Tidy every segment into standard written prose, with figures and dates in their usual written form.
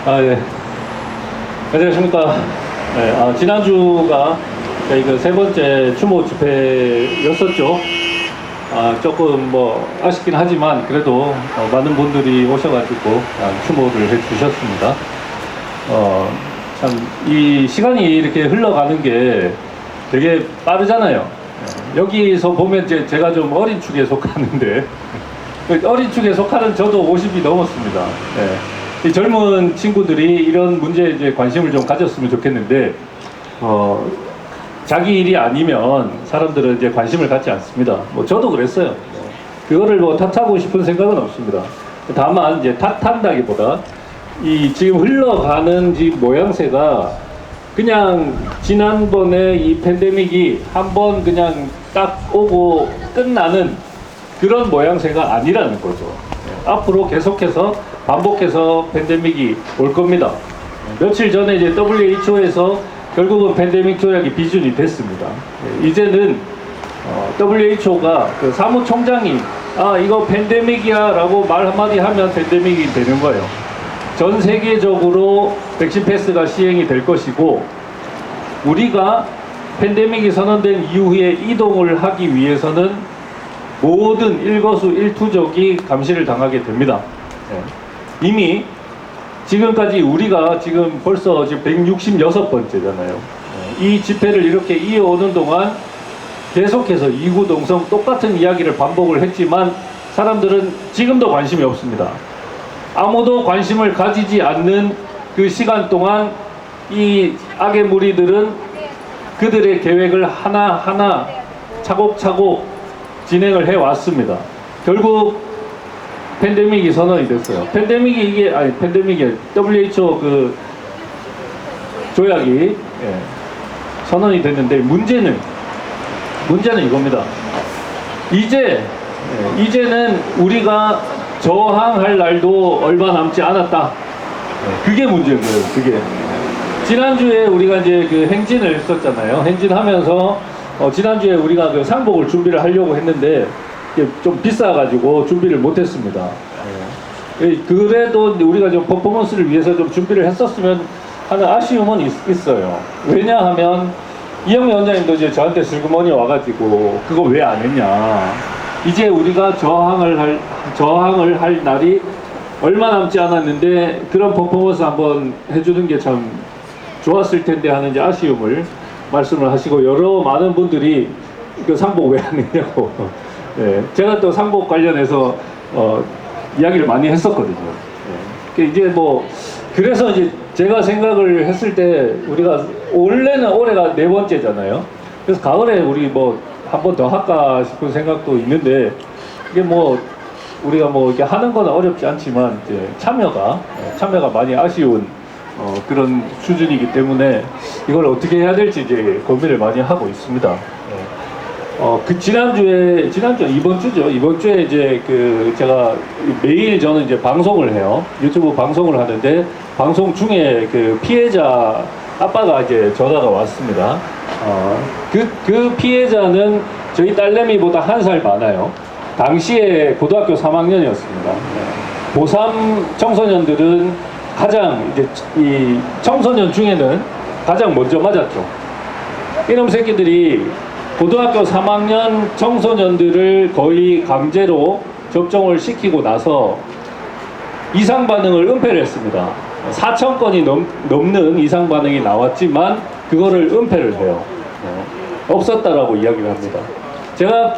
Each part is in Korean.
예. 안녕하십니까. 네, 지난주가 저희 그 세 번째 추모 집회였었죠. 조금 뭐 아쉽긴 하지만 그래도 많은 분들이 오셔가지고 추모를 해주셨습니다. 참 이 시간이 이렇게 흘러가는 게 되게 빠르잖아요. 여기서 보면 제가 좀 어린 축에 속하는데 어린 축에 속하는 저도 50이 넘었습니다. 이 젊은 친구들이 이런 문제에 이제 관심을 좀 가졌으면 좋겠는데, 자기 일이 아니면 사람들은 이제 관심을 갖지 않습니다. 뭐 저도 그랬어요. 그거를 뭐 탓하고 싶은 생각은 없습니다. 다만 이제 탓한다기보다 이 지금 흘러가는 이 모양새가 그냥 지난번에 이 팬데믹이 한번 그냥 딱 오고 끝나는 그런 모양새가 아니라는 거죠. 앞으로 계속해서 반복해서 팬데믹이 올 겁니다. 며칠 전에 이제 WHO에서 결국은 팬데믹 조약이 비준이 됐습니다. 이제는 WHO가 그 사무총장이 이거 팬데믹이야 라고 말 한마디 하면 팬데믹이 되는 거예요. 전 세계적으로 백신 패스가 시행이 될 것이고, 우리가 팬데믹이 선언된 이후에 이동을 하기 위해서는 모든 일거수일투족이 감시를 당하게 됩니다. 이미 지금까지 우리가 지금 벌써 지금 166번째잖아요. 이 집회를 이렇게 이어오는 동안 계속해서 이구동성 똑같은 이야기를 반복을 했지만 사람들은 지금도 관심이 없습니다. 아무도 관심을 가지지 않는 그 시간 동안 이 악의 무리들은 그들의 계획을 하나하나 차곡차곡 진행을 해왔습니다. 결국 팬데믹이 선언이 됐어요. 팬데믹이 WHO 그 조약이 선언이 됐는데 문제는 이겁니다. 이제는 우리가 저항할 날도 얼마 남지 않았다. 그게 문제인 거예요. 그게 지난주에 우리가 이제 그 행진을 했었잖아요. 행진하면서 지난주에 우리가 그 상복을 준비를 하려고 했는데 좀 비싸가지고 준비를 못했습니다. 그래도 우리가 좀 퍼포먼스를 위해서 좀 준비를 했었으면 하는 아쉬움은 있어요. 왜냐하면 이영미 원장님도 이제 저한테 슬그머니 와가지고 그거 왜 안 했냐. 이제 우리가 저항을 할 날이 얼마 남지 않았는데 그런 퍼포먼스 한번 해주는 게 참 좋았을 텐데 하는 이제 아쉬움을 말씀을 하시고, 여러 많은 분들이 그 상복 왜 안 했냐고. 제가 또 상복 관련해서 이야기를 많이 했었거든요. 이제 뭐 그래서 이제 제가 생각을 했을 때 우리가 올해가 4번째잖아요. 그래서 가을에 우리 뭐 한 번 더 할까 싶은 생각도 있는데, 이게 뭐 우리가 뭐 이렇게 하는 건 어렵지 않지만 이제 참여가 많이 아쉬운 그런 수준이기 때문에 이걸 어떻게 해야 될지 이제 고민을 많이 하고 있습니다. 이번 주에 이제 그 제가 매일 저는 이제 방송을 해요. 유튜브 방송을 하는데, 방송 중에 그 피해자 아빠가 이제 전화가 왔습니다. 그 피해자는 저희 딸내미보다 1살 많아요. 당시에 고등학교 3학년이었습니다. 고3 청소년들은 가장 이제 이 청소년 중에는 가장 먼저 맞았죠. 이놈 새끼들이 고등학교 3학년 청소년들을 거의 강제로 접종을 시키고 나서 이상 반응을 은폐를 했습니다. 4,000건이 넘는 이상 반응이 나왔지만 그거를 은폐를 해요. 없었다라고 이야기를 합니다. 제가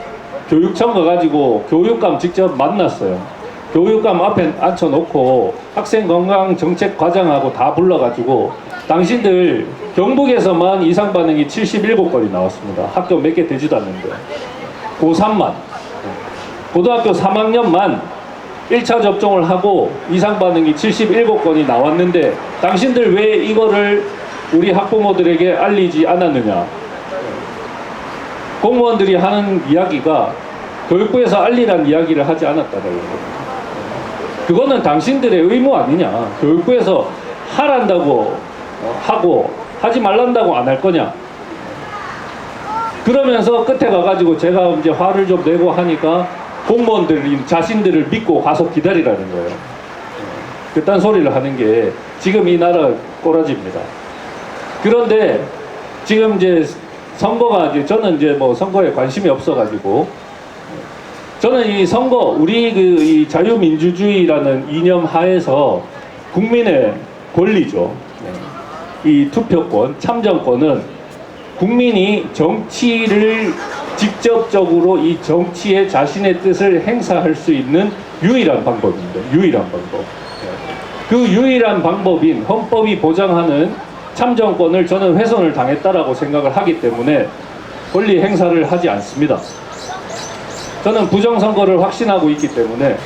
교육청 가가지고 교육감 직접 만났어요. 교육감 앞에 앉혀놓고 학생건강정책과장하고 다 불러가지고 당신들 경북에서만 이상 반응이 77건이 나왔습니다. 학교 몇 개 되지도 않는데. 고3만. 고등학교 3학년만 1차 접종을 하고 이상 반응이 77건이 나왔는데 당신들 왜 이거를 우리 학부모들에게 알리지 않았느냐. 공무원들이 하는 이야기가 교육부에서 알리라는 이야기를 하지 않았다는 거예요. 그거는 당신들의 의무 아니냐. 교육부에서 하란다고 하고 하지 말란다고 안 할 거냐. 그러면서 끝에 가가지고 제가 이제 화를 좀 내고 하니까 공무원들이 자신들을 믿고 가서 기다리라는 거예요. 그딴 소리를 하는 게 지금 이 나라 꼬라지입니다. 그런데 지금 이제 선거가 이제 저는 이제 뭐 선거에 관심이 없어가지고 저는 이 선거 우리 이 자유민주주의라는 이념 하에서 국민의 권리죠. 이 투표권, 참정권은 국민이 정치를 직접적으로 이 정치에 자신의 뜻을 행사할 수 있는 유일한 방법입니다. 유일한 방법. 그 유일한 방법인 헌법이 보장하는 참정권을 저는 훼손을 당했다라고 생각을 하기 때문에 권리 행사를 하지 않습니다. 저는 부정선거를 확신하고 있기 때문에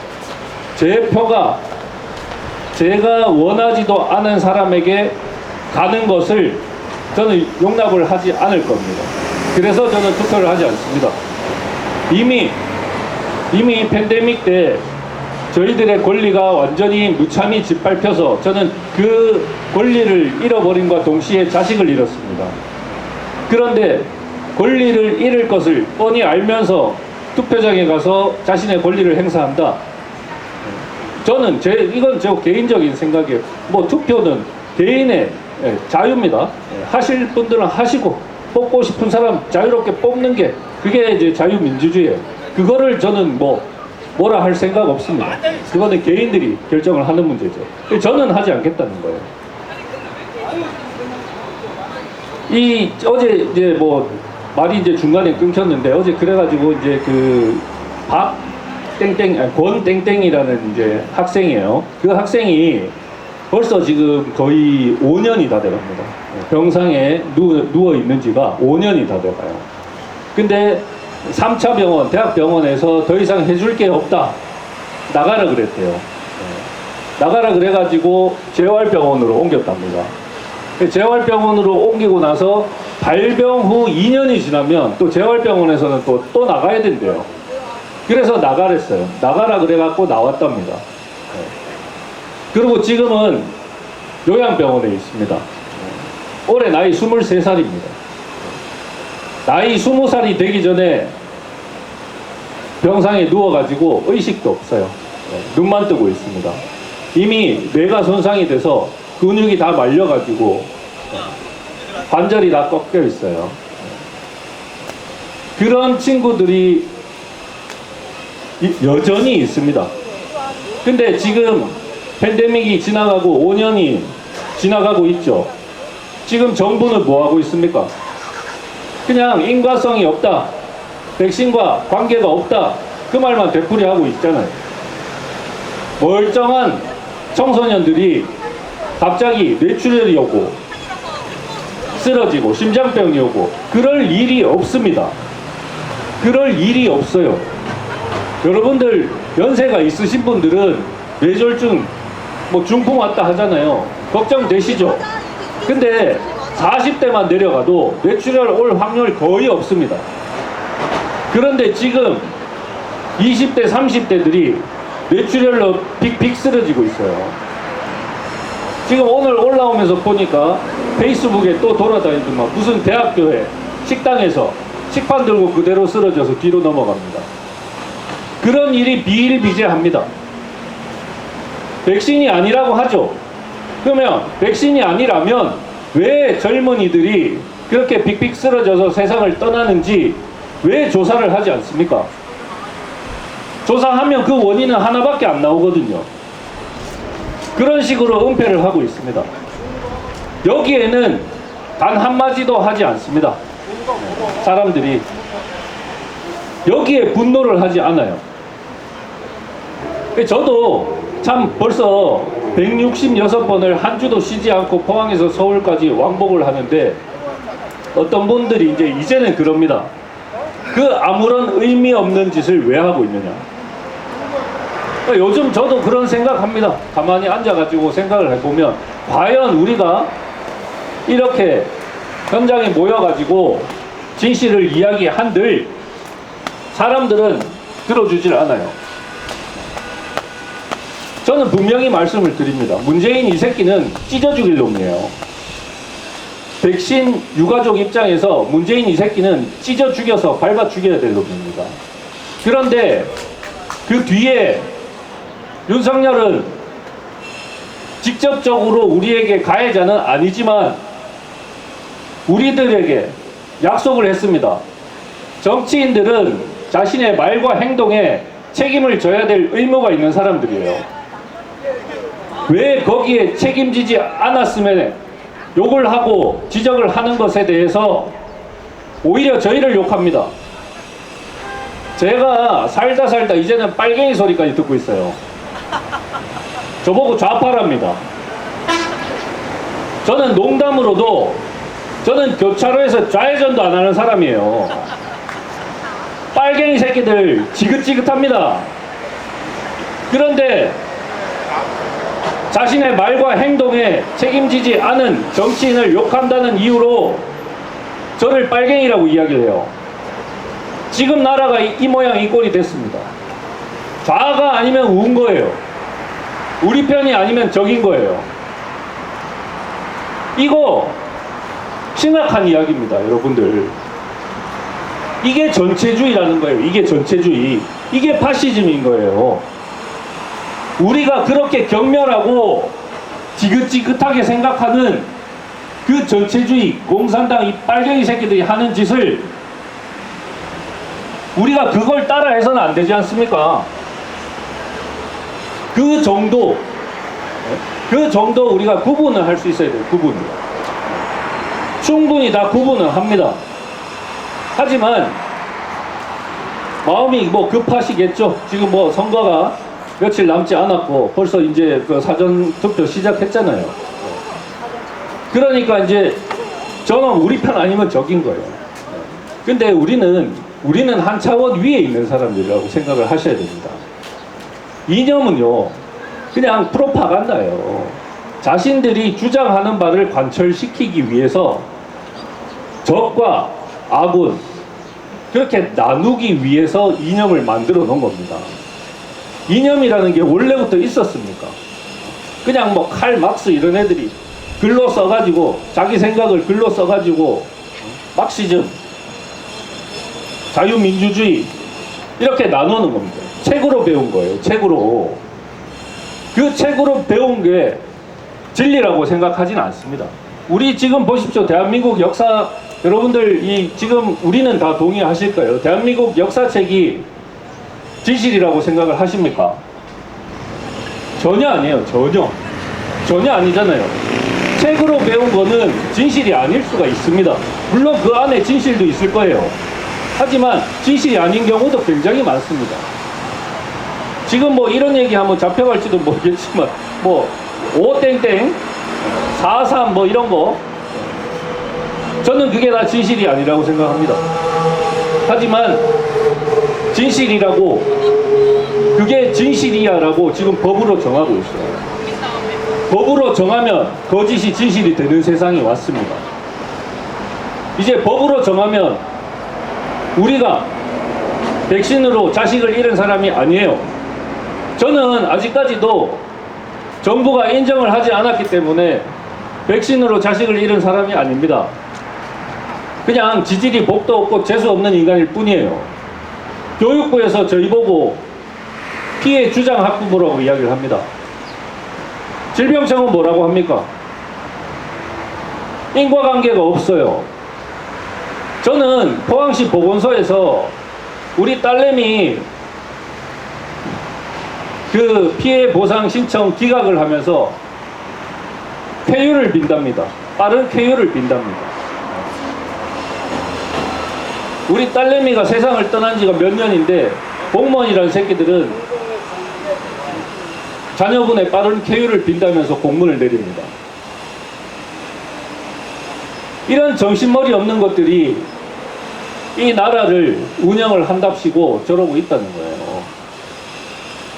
제 표가 제가 원하지도 않은 사람에게 가는 것을 저는 용납을 하지 않을 겁니다. 그래서 저는 투표를 하지 않습니다. 이미 팬데믹 때 저희들의 권리가 완전히 무참히 짓밟혀서 저는 그 권리를 잃어버림과 동시에 자식을 잃었습니다. 그런데 권리를 잃을 것을 뻔히 알면서 투표장에 가서 자신의 권리를 행사한다. 저는 이건 제 개인적인 생각이에요. 뭐 투표는 개인의 자유입니다. 하실 분들은 하시고 뽑고 싶은 사람 자유롭게 뽑는 게 그게 이제 자유민주주의예요. 그거를 저는 뭐라 할 생각 없습니다. 그거는 개인들이 결정을 하는 문제죠. 저는 하지 않겠다는 거예요. 어제 이제 말이 이제 중간에 끊겼는데 어제 그래가지고 이제 권 땡땡이라는 이제 학생이에요. 그 학생이 벌써 지금 거의 5년이 다 돼갑니다. 병상에 누워 있는 지가 5년이 다 돼가요. 근데 3차 병원, 대학병원에서 더 이상 해줄 게 없다. 나가라 그랬대요. 나가라 그래가지고 재활병원으로 옮겼답니다. 재활병원으로 옮기고 나서 발병 후 2년이 지나면 또 재활병원에서는 또 나가야 된대요. 그래서 나가랬어요. 나가라 그래갖고 나왔답니다. 그리고 지금은 요양병원에 있습니다. 올해 나이 23살입니다. 나이 20살이 되기 전에 병상에 누워가지고 의식도 없어요. 눈만 뜨고 있습니다. 이미 뇌가 손상이 돼서 근육이 다 말려가지고 관절이 다 꺾여 있어요. 그런 친구들이 여전히 있습니다. 근데 지금 팬데믹이 지나가고 5년이 지나가고 있죠. 지금 정부는 뭐 하고 있습니까? 그냥 인과성이 없다. 백신과 관계가 없다. 그 말만 되풀이하고 있잖아요. 멀쩡한 청소년들이 갑자기 뇌출혈이 오고 쓰러지고 심장병이 오고 그럴 일이 없습니다. 그럴 일이 없어요. 여러분들 연세가 있으신 분들은 뇌졸중 중풍 왔다 하잖아요. 걱정되시죠? 근데 40대만 내려가도 뇌출혈 올 확률 거의 없습니다. 그런데 지금 20대 30대들이 뇌출혈로 빅 쓰러지고 있어요. 지금 오늘 올라오면서 보니까 페이스북에 또 돌아다니더만 무슨 대학교에 식당에서 식판 들고 그대로 쓰러져서 뒤로 넘어갑니다. 그런 일이 비일비재합니다. 백신이 아니라고 하죠. 그러면 백신이 아니라면 왜 젊은이들이 그렇게 빅빅 쓰러져서 세상을 떠나는지 왜 조사를 하지 않습니까? 조사하면 그 원인은 하나밖에 안 나오거든요. 그런 식으로 은폐를 하고 있습니다. 여기에는 단 한마디도 하지 않습니다. 사람들이 여기에 분노를 하지 않아요. 저도 참 벌써 166번을 한 주도 쉬지 않고 포항에서 서울까지 왕복을 하는데 어떤 분들이 이제는 그럽니다. 그 아무런 의미 없는 짓을 왜 하고 있느냐. 요즘 저도 그런 생각합니다. 가만히 앉아가지고 생각을 해보면 과연 우리가 이렇게 현장에 모여가지고 진실을 이야기한들 사람들은 들어주질 않아요. 저는 분명히 말씀을 드립니다. 문재인 이 새끼는 찢어 죽일 놈이에요. 백신 유가족 입장에서 문재인 이 새끼는 찢어 죽여서 밟아 죽여야 될 놈입니다. 그런데 그 뒤에 윤석열은 직접적으로 우리에게 가해자는 아니지만 우리들에게 약속을 했습니다. 정치인들은 자신의 말과 행동에 책임을 져야 될 의무가 있는 사람들이에요. 왜 거기에 책임지지 않았으면 욕을 하고 지적을 하는 것에 대해서 오히려 저희를 욕합니다. 제가 살다 이제는 빨갱이 소리까지 듣고 있어요. 저보고 좌파랍니다. 저는 농담으로도 저는 교차로에서 좌회전도 안 하는 사람이에요. 빨갱이 새끼들 지긋지긋합니다. 그런데 자신의 말과 행동에 책임지지 않은 정치인을 욕한다는 이유로 저를 빨갱이라고 이야기를 해요. 지금 나라가 이 모양 이 꼴이 됐습니다. 좌가 아니면 우인 거예요. 우리 편이 아니면 적인 거예요. 이거 심각한 이야기입니다, 여러분들. 이게 전체주의라는 거예요. 이게 전체주의. 이게 파시즘인 거예요. 우리가 그렇게 경멸하고 지긋지긋하게 생각하는 그 전체주의, 공산당 이 빨갱이 새끼들이 하는 짓을 우리가 그걸 따라 해서는 안 되지 않습니까? 그 정도 우리가 구분을 할 수 있어야 돼요. 구분. 충분히 다 구분을 합니다. 하지만 마음이 뭐 급하시겠죠. 지금 뭐 선거가 며칠 남지 않았고 벌써 이제 그 사전 투표 시작했잖아요. 그러니까 이제 저는 우리 편 아니면 적인 거예요. 근데 우리는 한 차원 위에 있는 사람들이라고 생각을 하셔야 됩니다. 이념은요, 그냥 프로파간다예요. 자신들이 주장하는 바를 관철시키기 위해서 적과 아군, 그렇게 나누기 위해서 이념을 만들어 놓은 겁니다. 이념이라는 게 원래부터 있었습니까? 그냥 뭐 칼 막스 이런 애들이 글로 써가지고 자기 생각을 글로 써가지고 막시즘, 자유민주주의 이렇게 나누는 겁니다. 책으로 배운 거예요. 책으로. 그 책으로 배운 게 진리라고 생각하지는 않습니다. 우리 지금 보십시오. 대한민국 역사, 여러분들 지금 우리는 다 동의하실 거예요. 대한민국 역사책이 진실이라고 생각을 하십니까? 전혀 아니에요. 전혀 아니잖아요. 책으로 배운 거는 진실이 아닐 수가 있습니다. 물론 그 안에 진실도 있을 거예요. 하지만 진실이 아닌 경우도 굉장히 많습니다. 지금 뭐 이런 얘기하면 잡혀갈지도 모르겠지만 뭐 5땡땡 4.3 뭐 이런 거 저는 그게 다 진실이 아니라고 생각합니다. 하지만 진실이라고, 그게 진실이야라고 지금 법으로 정하고 있어요. 법으로 정하면 거짓이 진실이 되는 세상이 왔습니다. 이제 법으로 정하면 우리가 백신으로 자식을 잃은 사람이 아니에요. 저는 아직까지도 정부가 인정을 하지 않았기 때문에 백신으로 자식을 잃은 사람이 아닙니다. 그냥 지질이 복도 없고 재수 없는 인간일 뿐이에요. 교육부에서 저희 보고 피해 주장 학부모라고 이야기를 합니다. 질병청은 뭐라고 합니까? 인과관계가 없어요. 저는 포항시 보건소에서 우리 딸내미 그 피해 보상 신청 기각을 하면서 쾌유를 빈답니다. 빠른 쾌유를 빈답니다. 우리 딸내미가 세상을 떠난 지가 몇 년인데 공무원이라는 새끼들은 자녀분의 빠른 쾌유를 빈다면서 공문을 내립니다. 이런 정신머리 없는 것들이 이 나라를 운영을 한답시고 저러고 있다는 거예요.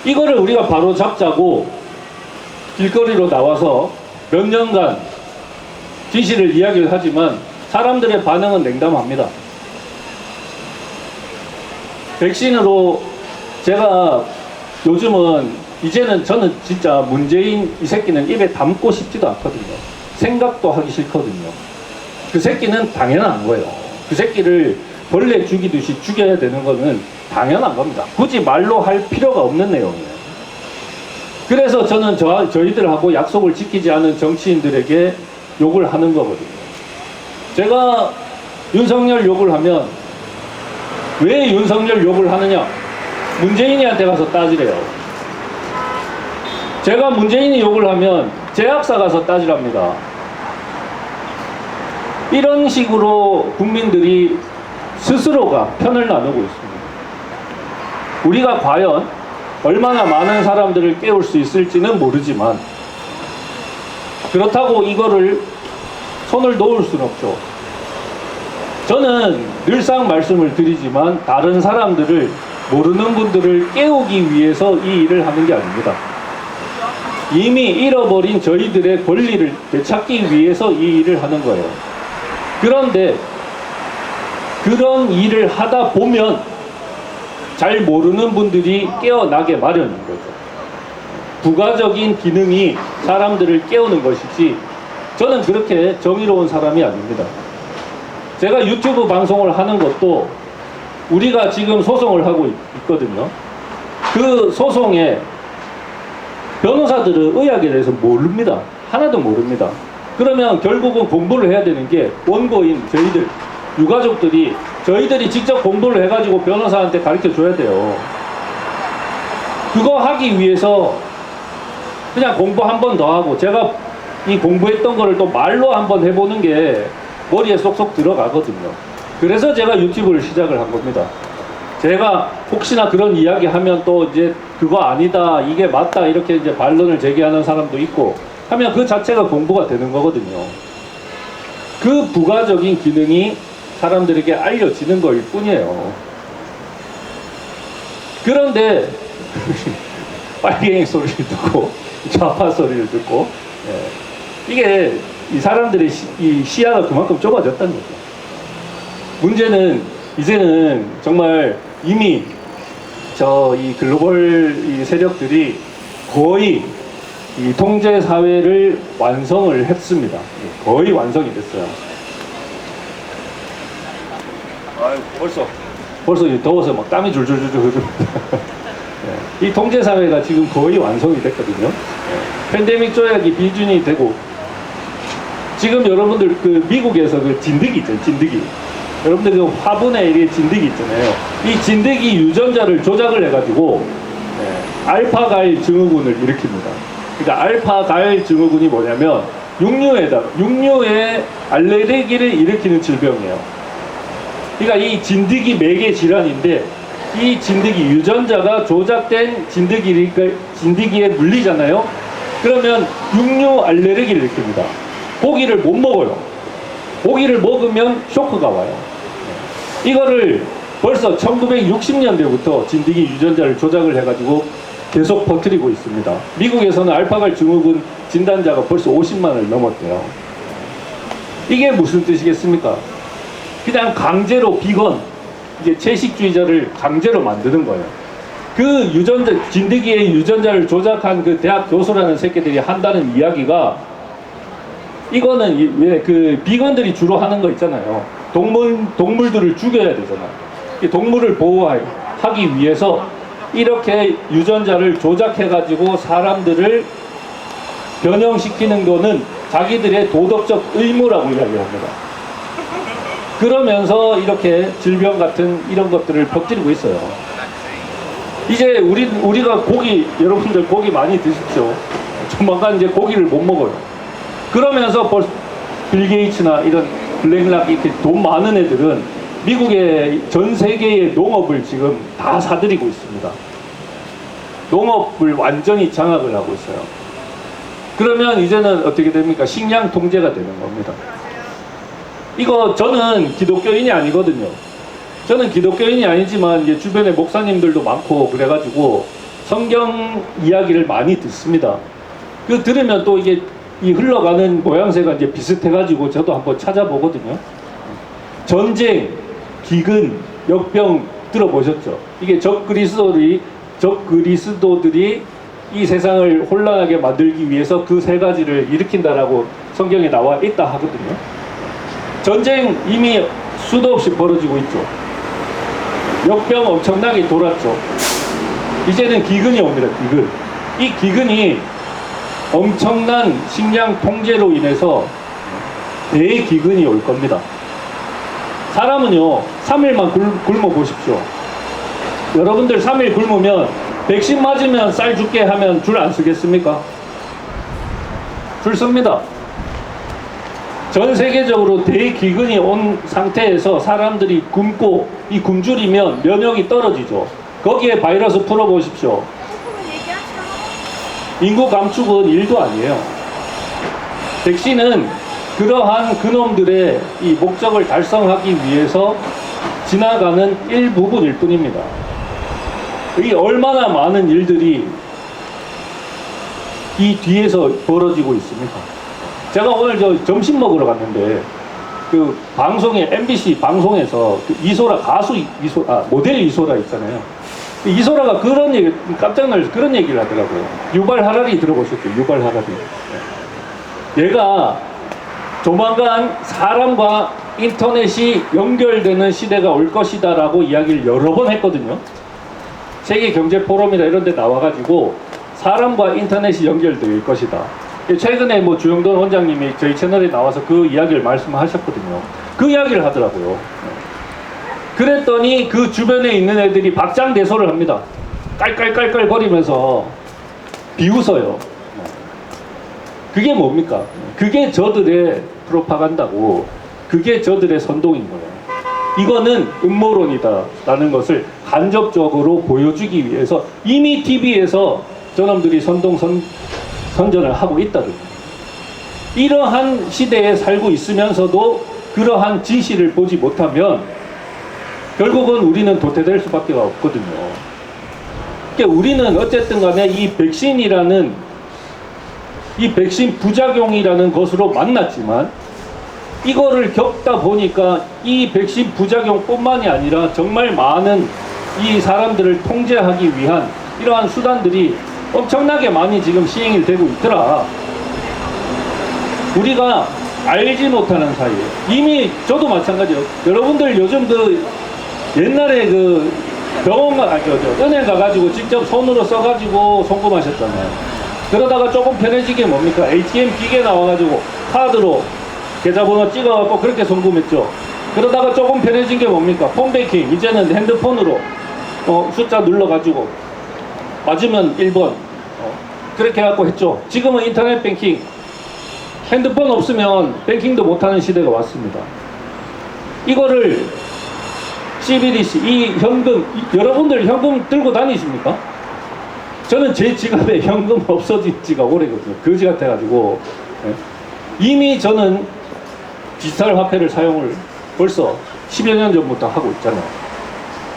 이거를 우리가 바로 잡자고 길거리로 나와서 몇 년간 진실을 이야기를 하지만 사람들의 반응은 냉담합니다. 백신으로 제가 요즘은 이제는 저는 진짜 문재인 이 새끼는 입에 담고 싶지도 않거든요. 생각도 하기 싫거든요. 그 새끼는 당연한 거예요. 그 새끼를 벌레 죽이듯이 죽여야 되는 거는 당연한 겁니다. 굳이 말로 할 필요가 없는 내용이에요. 그래서 저는 저희들하고 약속을 지키지 않은 정치인들에게 욕을 하는 거거든요. 제가 윤석열 욕을 하면 왜 윤석열 욕을 하느냐? 문재인이한테 가서 따지래요. 제가 문재인이 욕을 하면 제약사 가서 따지랍니다. 이런 식으로 국민들이 스스로가 편을 나누고 있습니다. 우리가 과연 얼마나 많은 사람들을 깨울 수 있을지는 모르지만 그렇다고 이거를 손을 놓을 수는 없죠. 저는 늘상 말씀을 드리지만 다른 사람들을, 모르는 분들을 깨우기 위해서 이 일을 하는 게 아닙니다. 이미 잃어버린 저희들의 권리를 되찾기 위해서 이 일을 하는 거예요. 그런데 그런 일을 하다 보면 잘 모르는 분들이 깨어나게 마련인 거죠. 부가적인 기능이 사람들을 깨우는 것이지, 저는 그렇게 정의로운 사람이 아닙니다. 제가 유튜브 방송을 하는 것도 우리가 지금 소송을 하고 있거든요. 그 소송에 변호사들은 의학에 대해서 모릅니다. 하나도 모릅니다. 그러면 결국은 공부를 해야 되는 게 원고인 저희들, 유가족들이, 저희들이 직접 공부를 해가지고 변호사한테 가르쳐 줘야 돼요. 그거 하기 위해서 그냥 공부 한 번 더 하고, 제가 이 공부했던 거를 또 말로 한번 해보는 게 머리에 쏙쏙 들어가거든요. 그래서 제가 유튜브를 시작을 한 겁니다. 제가 혹시나 그런 이야기 하면 또 이제 그거 아니다, 이게 맞다, 이렇게 이제 반론을 제기하는 사람도 있고 하면 그 자체가 공부가 되는 거거든요. 그 부가적인 기능이 사람들에게 알려지는 거일 뿐이에요. 그런데 빨갱이 소리를 듣고 좌파 소리를 듣고, 이게 이 사람들의 이 시야가 그만큼 좁아졌다는 거죠. 문제는 이제는 정말 이미 이 글로벌 이 세력들이 거의 이 통제 사회를 완성을 했습니다. 거의 완성이 됐어요. 아유, 벌써 더워서 막 땀이 줄줄줄줄 흐릅니다. 이 통제 사회가 지금 거의 완성이 됐거든요. 팬데믹 조약이 비준이 되고, 지금 여러분들 그 미국에서 그 진드기 있잖아요. 진드기. 여러분들 그 화분에 이게 진드기 있잖아요. 이 진드기 유전자를 조작을 해가지고 알파갈 증후군을 일으킵니다. 그러니까 알파갈 증후군이 뭐냐면 육류에 알레르기를 일으키는 질병이에요. 그러니까 이 진드기 매개 질환인데, 이 진드기 유전자가 조작된 진드기에 물리잖아요. 그러면 육류 알레르기를 일으킵니다. 고기를 못 먹어요. 고기를 먹으면 쇼크가 와요. 이거를 벌써 1960년대부터 진드기 유전자를 조작을 해가지고 계속 퍼뜨리고 있습니다. 미국에서는 알파갈 증후군 진단자가 벌써 50만을 넘었대요. 이게 무슨 뜻이겠습니까? 그냥 강제로 비건, 이제 채식주의자를 강제로 만드는 거예요. 그 유전자, 진드기의 유전자를 조작한 그 대학 교수라는 새끼들이 한다는 이야기가, 이거는 왜 그 비건들이 주로 하는 거 있잖아요. 동물들을 죽여야 되잖아요. 이 동물을 보호하기 위해서 이렇게 유전자를 조작해가지고 사람들을 변형시키는 거는 자기들의 도덕적 의무라고 이야기합니다. 그러면서 이렇게 질병 같은 이런 것들을 퍼뜨리고 있어요. 이제 우리가 여러분들 고기 많이 드십시오. 조만간 이제 고기를 못 먹어요. 그러면서 빌 게이츠나 이런 블랙락, 이렇게 돈 많은 애들은 미국의 전 세계의 농업을 지금 다 사들이고 있습니다. 농업을 완전히 장악을 하고 있어요. 그러면 이제는 어떻게 됩니까? 식량 통제가 되는 겁니다. 이거 저는 기독교인이 아니거든요. 저는 기독교인이 아니지만 이제 주변에 목사님들도 많고 그래가지고 성경 이야기를 많이 듣습니다. 그 들으면 또 이게 이 흘러가는 모양새가 이제 비슷해가지고 저도 한번 찾아보거든요. 전쟁, 기근, 역병 들어보셨죠? 이게 적그리스도들이 이 세상을 혼란하게 만들기 위해서 그 세 가지를 일으킨다라고 성경에 나와 있다 하거든요. 전쟁 이미 수도 없이 벌어지고 있죠. 역병 엄청나게 돌았죠. 이제는 기근이 옵니다. 기근. 이 기근이 엄청난 식량 통제로 인해서 대기근이 올 겁니다. 사람은요 3일만 굶어 보십시오. 여러분들 3일 굶으면 백신 맞으면 쌀 줄게 하면 줄 안 쓰겠습니까? 줄 씁니다. 전 세계적으로 대기근이 온 상태에서 사람들이 굶고 이 굶주리면 면역이 떨어지죠. 거기에 바이러스 풀어보십시오. 인구 감축은 일도 아니에요. 백신은 그러한 그놈들의 이 목적을 달성하기 위해서 지나가는 일부분일 뿐입니다. 이 얼마나 많은 일들이 이 뒤에서 벌어지고 있습니까? 제가 오늘 점심 먹으러 갔는데 그 방송에 MBC 방송에서 그 이소라 가수 모델 이소라 있잖아요. 이소라가 그런 얘기 깜짝 놀라서 그런 얘기를 하더라고요. 유발 하라리 들어보셨죠? 유발 하라리. 얘가 조만간 사람과 인터넷이 연결되는 시대가 올 것이다라고 이야기를 여러 번 했거든요. 세계 경제 포럼이나 이런 데 나와가지고 사람과 인터넷이 연결될 것이다. 최근에 뭐 주영돈 원장님이 저희 채널에 나와서 그 이야기를 말씀하셨거든요. 그 이야기를 하더라고요. 그랬더니 그 주변에 있는 애들이 박장대소를 합니다. 깔깔깔깔 거리면서 비웃어요. 그게 뭡니까? 그게 저들의 프로파간다고, 그게 저들의 선동인 거예요. 이거는 음모론이다 라는 것을 간접적으로 보여주기 위해서 이미 TV에서 저놈들이 선전을 하고 있다는 거예요. 이러한 시대에 살고 있으면서도 그러한 진실을 보지 못하면 결국은 우리는 도태될 수밖에 없거든요. 그러니까 우리는 어쨌든 간에 이 백신이라는 이 백신 부작용이라는 것으로 만났지만 이거를 겪다 보니까 이 백신 부작용뿐만이 아니라 정말 많은 이 사람들을 통제하기 위한 이러한 수단들이 엄청나게 많이 지금 시행이 되고 있더라. 우리가 알지 못하는 사이에 이미 저도 마찬가지예요. 여러분들 요즘 그 옛날에 그 병원 은행 가가지고 직접 손으로 써가지고 송금하셨잖아요. 그러다가 조금 편해지게 뭡니까? ATM 기계 나와가지고 카드로 계좌번호 찍어갖고 그렇게 송금했죠. 그러다가 조금 편해진 게 뭡니까? 폰뱅킹. 이제는 핸드폰으로 숫자 눌러가지고 맞으면 1번 그렇게 해갖고 했죠. 지금은 인터넷 뱅킹. 핸드폰 없으면 뱅킹도 못하는 시대가 왔습니다. 이거를 CBDC, 이 현금, 여러분들 현금 들고 다니십니까? 저는 제 지갑에 현금 없어진 지가 오래거든요. 거지 같아가지고. 이미 저는 디지털 화폐를 사용을 벌써 10여 년 전부터 하고 있잖아요.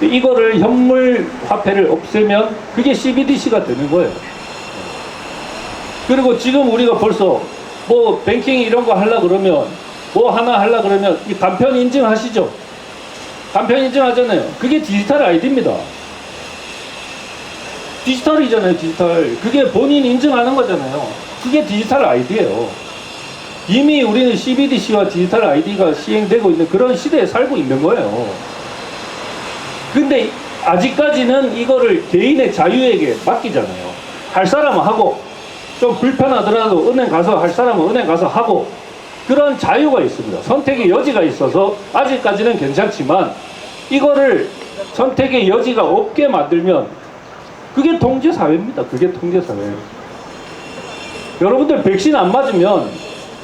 이거를 현물 화폐를 없애면 그게 CBDC가 되는 거예요. 그리고 지금 우리가 벌써 뭐 뱅킹 이런 거 하려 그러면 뭐 하나 하려 그러면 이 간편 인증하시죠? 간편 인증하잖아요. 그게 디지털 아이디입니다. 디지털이잖아요, 디지털. 그게 본인 인증하는 거잖아요. 그게 디지털 아이디예요. 이미 우리는 CBDC와 디지털 아이디가 시행되고 있는 그런 시대에 살고 있는 거예요. 근데 아직까지는 이거를 개인의 자유에게 맡기잖아요. 할 사람은 하고, 좀 불편하더라도 은행 가서 할 사람은 은행 가서 하고, 그런 자유가 있습니다. 선택의 여지가 있어서 아직까지는 괜찮지만 이거를 선택의 여지가 없게 만들면 그게 통제사회입니다. 그게 통제사회. 여러분들 백신 안 맞으면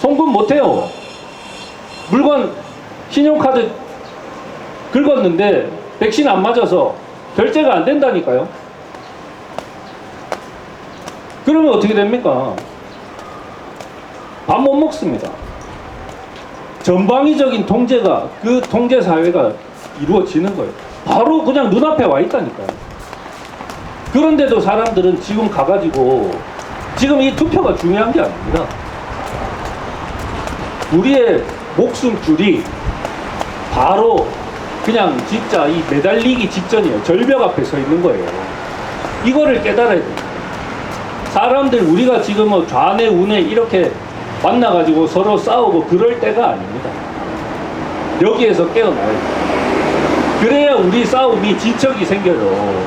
송금 못해요. 물건 신용카드 긁었는데 백신 안 맞아서 결제가 안 된다니까요. 그러면 어떻게 됩니까? 밥 못 먹습니다. 전방위적인 통제가, 그 통제사회가 이루어지는 거예요. 바로 그냥 눈앞에 와 있다니까요. 그런데도 사람들은 지금 가가지고, 지금 이 투표가 중요한 게 아닙니다. 우리의 목숨줄이 바로 그냥 진짜 이 매달리기 직전이에요. 절벽 앞에 서 있는 거예요. 이거를 깨달아야 돼요. 사람들, 우리가 지금 뭐 좌뇌 우뇌 이렇게 만나가지고 서로 싸우고 그럴 때가 아닙니다. 여기에서 깨어나야 돼요. 그래야 우리 싸움이 진척이 생겨요.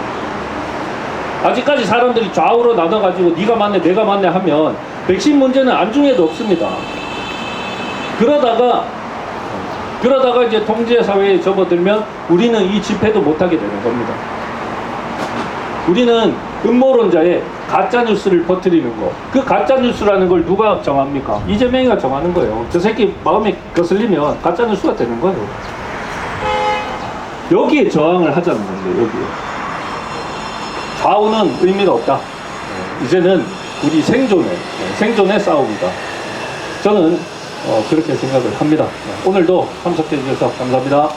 아직까지 사람들이 좌우로 나눠가지고 네가 맞네 내가 맞네 하면 백신 문제는 안중에도 없습니다. 그러다가 이제 통제 사회에 접어들면 우리는 이 집회도 못하게 되는 겁니다. 우리는 음모론자의 가짜 뉴스를 퍼뜨리는 거. 그 가짜 뉴스라는 걸 누가 정합니까? 이재명이가 정하는 거예요. 저 새끼 마음에 거슬리면 가짜 뉴스가 되는 거예요. 여기에 저항을 하자는 건데, 여기에. 좌우는 의미가 없다. 이제는 우리 생존의 싸움이다. 저는 그렇게 생각을 합니다. 오늘도 참석해 주셔서 감사합니다.